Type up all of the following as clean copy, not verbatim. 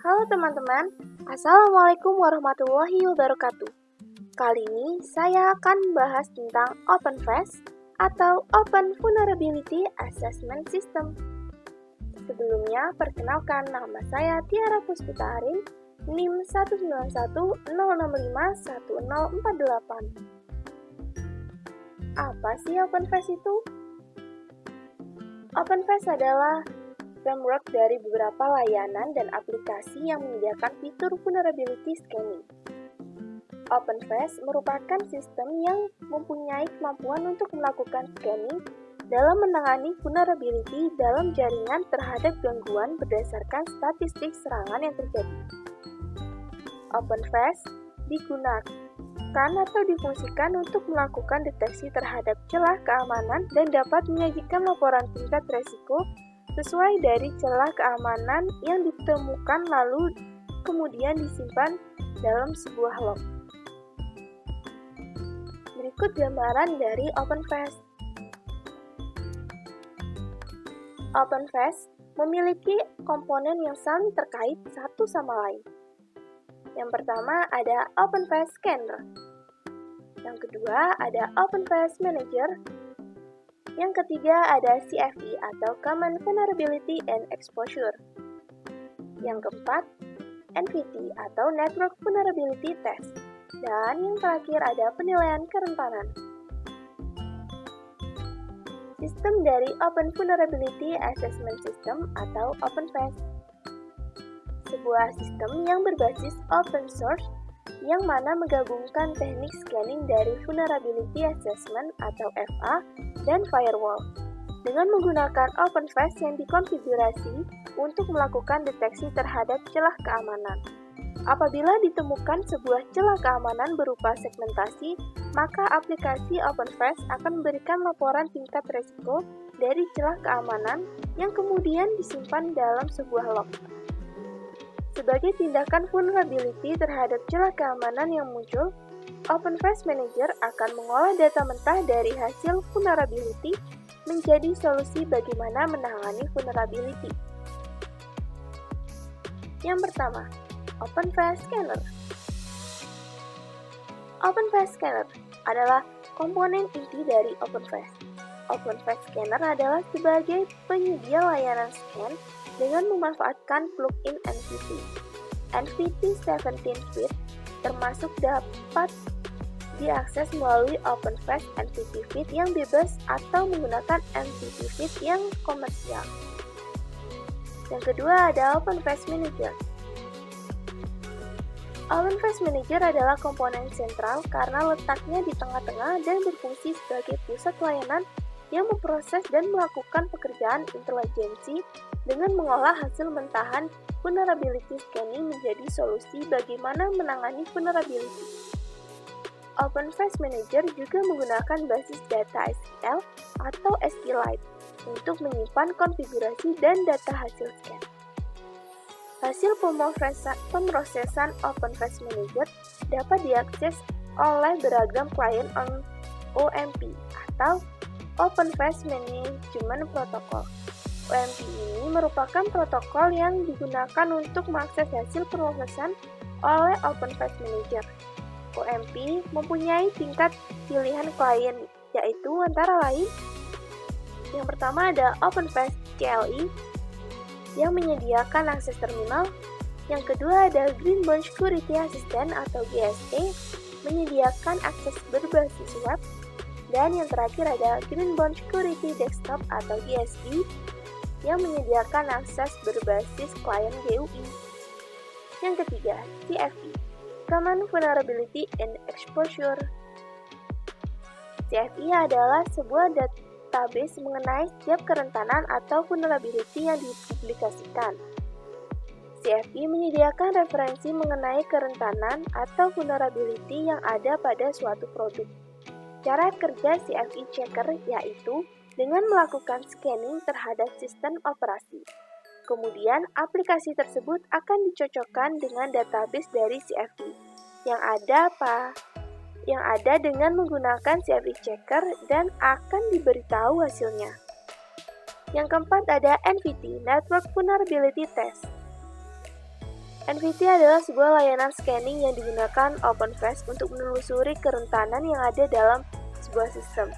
Halo teman-teman, Assalamualaikum warahmatullahi wabarakatuh. Kali ini saya akan membahas tentang OpenVAS atau Open Vulnerability Assessment System. Sebelumnya, perkenalkan nama saya Tiara Puspitarin, NIM 19106511048. Apa sih OpenVAS itu? OpenVAS adalah framework dari beberapa layanan dan aplikasi yang menyediakan fitur vulnerability scanning. OpenVAS merupakan sistem yang mempunyai kemampuan untuk melakukan scanning dalam menangani vulnerability dalam jaringan terhadap gangguan berdasarkan statistik serangan yang terjadi. OpenVAS digunakan atau difungsikan untuk melakukan deteksi terhadap celah keamanan dan dapat menyajikan laporan tingkat resiko sesuai dari celah keamanan yang ditemukan lalu kemudian disimpan dalam sebuah log. Berikut gambaran dari OpenVAS. OpenVAS memiliki komponen yang saling terkait satu sama lain. Yang pertama ada OpenVAS Scanner. Yang kedua ada OpenVAS Manager. Yang ketiga ada CVE atau Common Vulnerability and Exposure. Yang keempat, NVT atau Network Vulnerability Test. Dan yang terakhir ada penilaian kerentanan. Sistem dari Open Vulnerability Assessment System atau OpenVAS. Sebuah sistem yang berbasis open source yang mana menggabungkan teknik scanning dari Vulnerability Assessment atau FA dan firewall dengan menggunakan OpenVAS yang dikonfigurasi untuk melakukan deteksi terhadap celah keamanan. Apabila ditemukan sebuah celah keamanan berupa segmentasi, maka aplikasi OpenVAS akan memberikan laporan tingkat resiko dari celah keamanan yang kemudian disimpan dalam sebuah log. Sebagai tindakan vulnerability terhadap celah keamanan yang muncul, OpenVAS Manager akan mengolah data mentah dari hasil vulnerability menjadi solusi bagaimana menangani vulnerability. Yang pertama, OpenVAS Scanner. OpenVAS Scanner adalah komponen inti dari OpenVAS. OpenVAS Scanner adalah sebagai penyedia layanan scan dengan memanfaatkan plugin NVT. NVT 17 Suite termasuk dapat diakses melalui OpenVAS NVT Feed yang bebas atau menggunakan NVT Feed yang komersial. Yang kedua ada OpenVAS Manager. OpenVAS Manager adalah komponen sentral karena letaknya di tengah-tengah dan berfungsi sebagai pusat layanan yang memproses dan melakukan pekerjaan intelijensi dengan mengolah hasil mentahan vulnerability scanning menjadi solusi bagaimana menangani vulnerability. OpenVAS Manager juga menggunakan basis data SQL atau SQLite untuk menyimpan konfigurasi dan data hasil scan. Hasil pemrosesan OpenVAS Manager dapat diakses oleh beragam klien OMP atau OpenVAS Management Protocol. OMP ini merupakan protokol yang digunakan untuk mengakses hasil pemrosesan oleh OpenVAS Manager. OMP mempunyai tingkat pilihan klien, yaitu antara lain yang pertama ada OpenVAS CLI yang menyediakan akses terminal. Yang kedua ada Greenbound Security Assistant atau GSA menyediakan akses berbasis web. Dan yang terakhir ada Greenbound Security Desktop atau GSD yang menyediakan akses berbasis klien GUI. Yang ketiga, CVE, Common Vulnerability and Exposure. CVE adalah sebuah database mengenai setiap kerentanan atau vulnerability yang dipublikasikan. CVE menyediakan referensi mengenai kerentanan atau vulnerability yang ada pada suatu produk. Cara kerja CVE Checker yaitu dengan melakukan scanning terhadap sistem operasi. Kemudian, aplikasi tersebut akan dicocokkan dengan database dari CVE yang ada dengan menggunakan CVE Checker dan akan diberitahu hasilnya. Yang keempat ada NVT, Network Vulnerability Test. NVT adalah sebuah layanan scanning yang digunakan OpenVest untuk menelusuri kerentanan yang ada dalam sebuah sistem.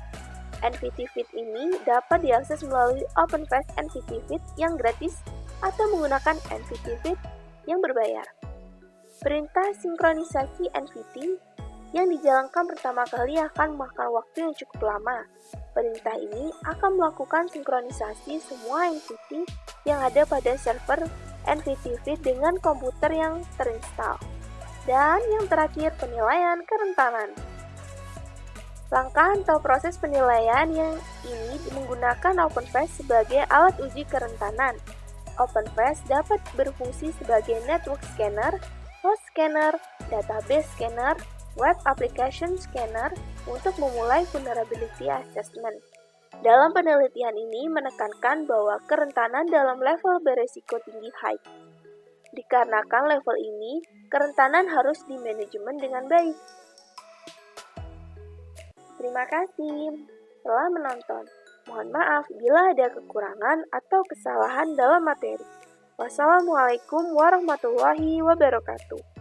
NVT Feed ini dapat diakses melalui OpenVest NVT Feed yang gratis atau menggunakan NVT Feed yang berbayar. Perintah sinkronisasi NVT yang dijalankan pertama kali akan memakan waktu yang cukup lama. Perintah ini akan melakukan sinkronisasi semua NVT yang ada pada server NVT Feed dengan komputer yang terinstall. Dan yang terakhir, penilaian kerentanan. Langkah atau proses penilaian yang ini menggunakan OpenVest sebagai alat uji kerentanan. OpenVest dapat berfungsi sebagai network scanner, host scanner, database scanner, web application scanner untuk memulai vulnerability assessment. Dalam penelitian ini menekankan bahwa kerentanan dalam level beresiko tinggi high. Dikarenakan level ini, kerentanan harus dimanajemen dengan baik. Terima kasih telah menonton. Mohon maaf bila ada kekurangan atau kesalahan dalam materi. Wassalamualaikum warahmatullahi wabarakatuh.